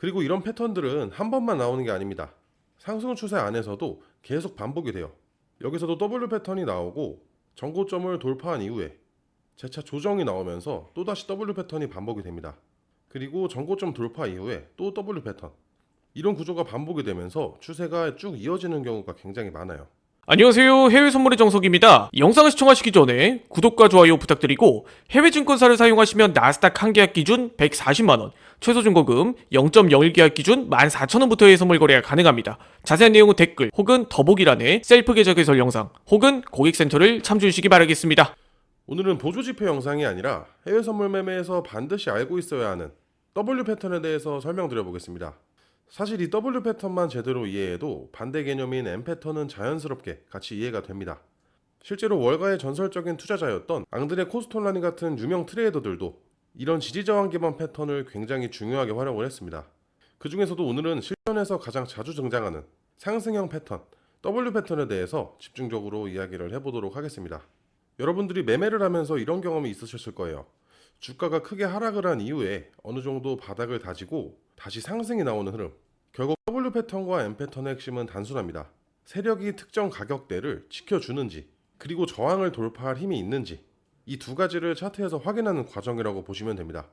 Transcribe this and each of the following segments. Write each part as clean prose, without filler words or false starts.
그리고 이런 패턴들은 한 번만 나오는 게 아닙니다. 상승 추세 안에서도 계속 반복이 돼요. 여기서도 W 패턴이 나오고 전고점을 돌파한 이후에 재차 조정이 나오면서 또다시 W 패턴이 반복이 됩니다. 그리고 전고점 돌파 이후에 또 W 패턴. 이런 구조가 반복이 되면서 추세가 쭉 이어지는 경우가 굉장히 많아요. 안녕하세요. 해외 선물의 정석입니다. 이 영상을 시청하시기 전에 구독과 좋아요 부탁드리고 해외 증권사를 사용하시면 나스닥 한 계약 기준 140만원, 최소 증거금 0.01 계약 기준 14,000원부터의 선물 거래가 가능합니다. 자세한 내용은 댓글 혹은 더보기란에 셀프 계좌 개설 영상 혹은 고객센터를 참조해 주시기 바라겠습니다. 오늘은 보조지표 영상이 아니라 해외 선물 매매에서 반드시 알고 있어야 하는 W 패턴에 대해서 설명드려 보겠습니다. 사실 이 W 패턴만 제대로 이해해도 반대 개념인 M 패턴은 자연스럽게 같이 이해가 됩니다. 실제로 월가의 전설적인 투자자였던 앙드레 코스톨라니 같은 유명 트레이더들도 이런 지지저항 기반 패턴을 굉장히 중요하게 활용을 했습니다. 그 중에서도 오늘은 실전에서 가장 자주 등장하는 상승형 패턴, W 패턴에 대해서 집중적으로 이야기를 해보도록 하겠습니다. 여러분들이 매매를 하면서 이런 경험이 있으셨을 거예요. 주가가 크게 하락을 한 이후에 어느 정도 바닥을 다지고 다시 상승이 나오는 흐름. 결국 W 패턴과 M 패턴의 핵심은 단순합니다. 세력이 특정 가격대를 지켜주는지 그리고 저항을 돌파할 힘이 있는지 이 두 가지를 차트에서 확인하는 과정이라고 보시면 됩니다.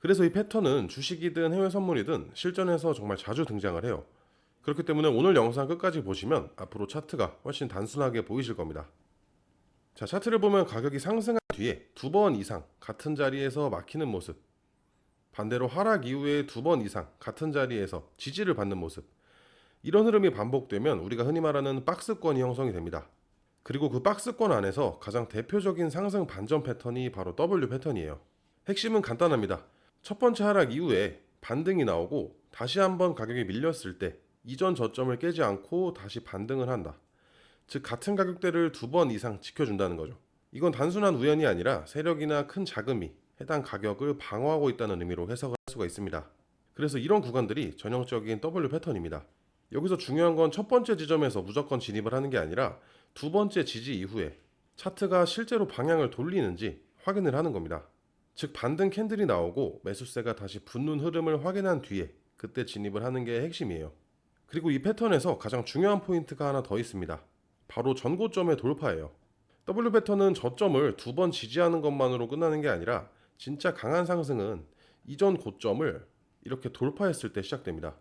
그래서 이 패턴은 주식이든 해외 선물이든 실전에서 정말 자주 등장을 해요. 그렇기 때문에 오늘 영상 끝까지 보시면 앞으로 차트가 훨씬 단순하게 보이실 겁니다. 자, 차트를 보면 가격이 상승한 뒤에 두 번 이상 같은 자리에서 막히는 모습, 반대로 하락 이후에 두 번 이상 같은 자리에서 지지를 받는 모습, 이런 흐름이 반복되면 우리가 흔히 말하는 박스권이 형성이 됩니다. 그리고 그 박스권 안에서 가장 대표적인 상승 반전 패턴이 바로 W 패턴이에요. 핵심은 간단합니다. 첫 번째 하락 이후에 반등이 나오고 다시 한번 가격이 밀렸을 때 이전 저점을 깨지 않고 다시 반등을 한다. 즉 같은 가격대를 두 번 이상 지켜준다는 거죠. 이건 단순한 우연이 아니라 세력이나 큰 자금이 해당 가격을 방어하고 있다는 의미로 해석할 수가 있습니다. 그래서 이런 구간들이 전형적인 W 패턴입니다. 여기서 중요한 건 첫 번째 지점에서 무조건 진입을 하는 게 아니라 두 번째 지지 이후에 차트가 실제로 방향을 돌리는지 확인을 하는 겁니다. 즉 반등 캔들이 나오고 매수세가 다시 붙는 흐름을 확인한 뒤에 그때 진입을 하는 게 핵심이에요. 그리고 이 패턴에서 가장 중요한 포인트가 하나 더 있습니다. 바로 전고점의 돌파예요. W 패턴은 저점을 두 번 지지하는 것만으로 끝나는 게 아니라 진짜 강한 상승은 이전 고점을 이렇게 돌파했을 때 시작됩니다.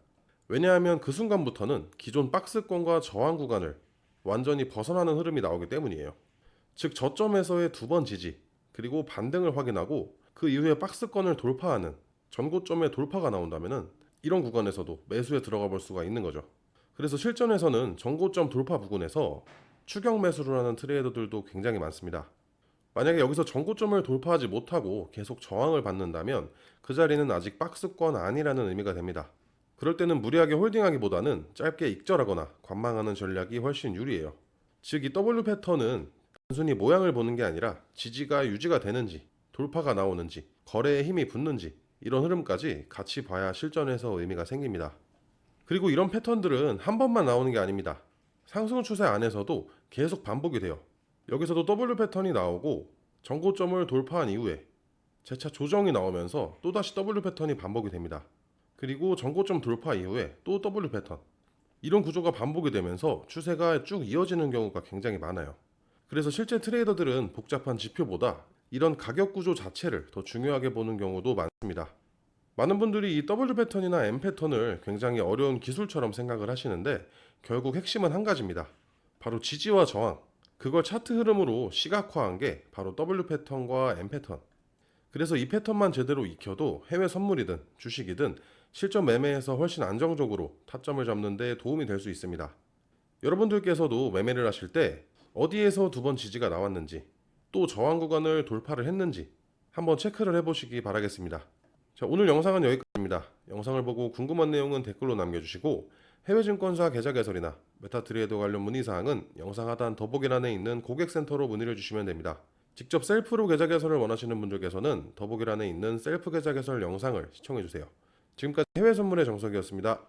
왜냐하면 그 순간부터는 기존 박스권과 저항 구간을 완전히 벗어나는 흐름이 나오기 때문이에요. 즉 저점에서의 두 번 지지 그리고 반등을 확인하고 그 이후에 박스권을 돌파하는 전고점의 돌파가 나온다면 이런 구간에서도 매수에 들어가 볼 수가 있는 거죠. 그래서 실전에서는 전고점 돌파 부근에서 추격 매수를 하는 트레이더들도 굉장히 많습니다. 만약에 여기서 전고점을 돌파하지 못하고 계속 저항을 받는다면 그 자리는 아직 박스권 아니라는 의미가 됩니다. 그럴 때는 무리하게 홀딩하기보다는 짧게 익절하거나 관망하는 전략이 훨씬 유리해요. 즉 이 W 패턴은 단순히 모양을 보는 게 아니라 지지가 유지가 되는지 돌파가 나오는지 거래에 힘이 붙는지 이런 흐름까지 같이 봐야 실전에서 의미가 생깁니다. 그리고 이런 패턴들은 한 번만 나오는 게 아닙니다. 상승 추세 안에서도 계속 반복이 돼요. 여기서도 W 패턴이 나오고 전고점을 돌파한 이후에 재차 조정이 나오면서 또다시 W 패턴이 반복이 됩니다. 그리고 전고점 돌파 이후에 또 W 패턴. 이런 구조가 반복이 되면서 추세가 쭉 이어지는 경우가 굉장히 많아요. 그래서 실제 트레이더들은 복잡한 지표보다 이런 가격 구조 자체를 더 중요하게 보는 경우도 많습니다. 많은 분들이 이 W 패턴이나 M 패턴을 굉장히 어려운 기술처럼 생각을 하시는데 결국 핵심은 한 가지입니다. 바로 지지와 저항. 그걸 차트 흐름으로 시각화한 게 바로 W 패턴과 M 패턴. 그래서 이 패턴만 제대로 익혀도 해외 선물이든 주식이든 실전 매매에서 훨씬 안정적으로 타점을 잡는 데 도움이 될 수 있습니다. 여러분들께서도 매매를 하실 때 어디에서 두 번 지지가 나왔는지 또 저항 구간을 돌파를 했는지 한번 체크를 해보시기 바라겠습니다. 자, 오늘 영상은 여기까지입니다. 영상을 보고 궁금한 내용은 댓글로 남겨주시고 해외 증권사 계좌 개설이나 메타트레이더 관련 문의사항은 영상 하단 더보기란에 있는 고객센터로 문의를 주시면 됩니다. 직접 셀프로 계좌 개설을 원하시는 분들께서는 더보기란에 있는 셀프 계좌 개설 영상을 시청해주세요. 지금까지 해외 선물의 정석이었습니다.